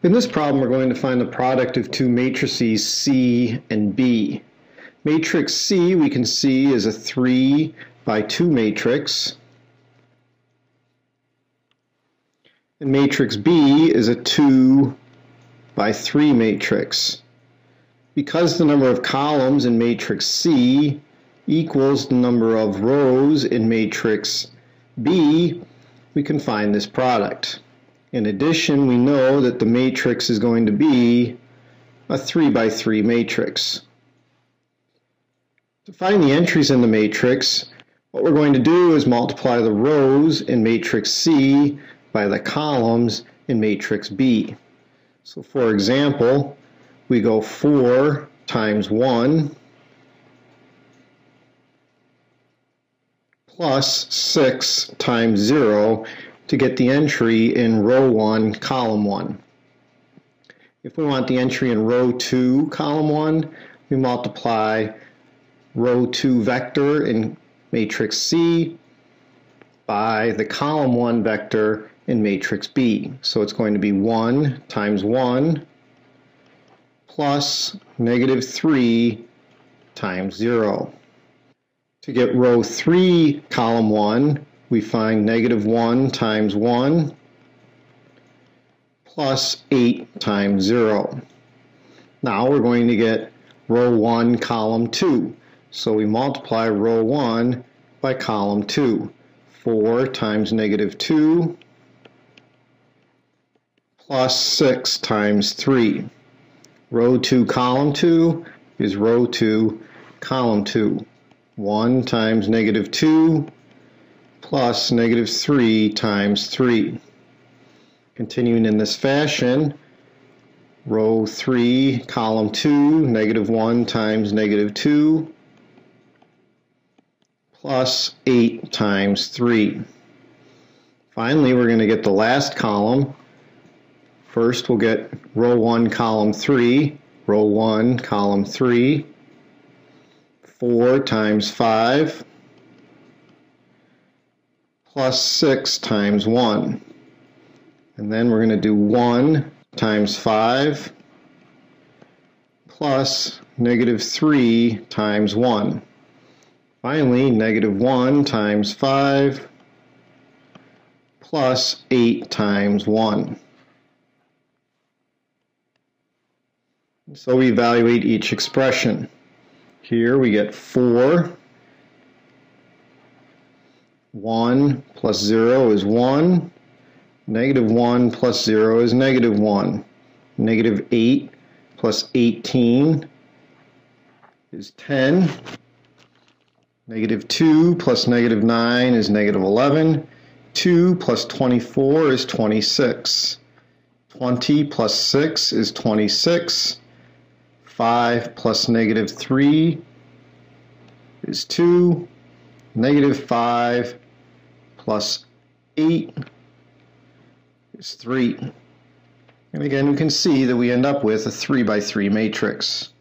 In this problem, we're going to find the product of two matrices C and B. Matrix C we can see is a 3 by 2 matrix, and matrix B is a 2 by 3 matrix. Because the number of columns in matrix C equals the number of rows in matrix B, we can find this product. In addition, we know that the matrix is going to be a 3 by 3 matrix. To find the entries in the matrix, what we're going to do is multiply the rows in matrix C by the columns in matrix B. So for example, we go 4 times 1 plus 6 times 0 to get the entry in row 1, column 1. If we want the entry in row 2, column 1, we multiply row 2 vector in matrix C by the column 1 vector in matrix B. So it's going to be 1 times 1 plus negative 3 times 0. To get row 3, column 1, we find negative 1 times 1 plus 8 times 0. Now we're going to get row 1, column 2. So we multiply row 1 by column 2. 4 times negative 2 plus 6 times 3. Row 2, column 2 is row 2, column 2. 1 times negative 2 plus negative 3 times 3. Continuing in this fashion, row 3, column 2, negative 1 times negative 2 plus 8 times 3. Finally, we're going to get the last column. First, we'll get row 1, column 3, row 1, column 3, 4 times 5 plus 6 times 1. And then we're going to do 1 times 5 plus negative 3 times 1. Finally, negative 1 times 5 plus 8 times 1. So we evaluate each expression. Here we get 4. 1 plus 0 is 1. Negative 1 plus 0 is negative 1. Negative 8 plus 18 is 10. Negative 2 plus negative 9 is negative 11. 2 plus 24 is 26. 20 plus 6 is 26. 5 plus negative 3 is 2. Negative 5 plus 8 is 3. And again, we can see that we end up with a 3 by 3 matrix.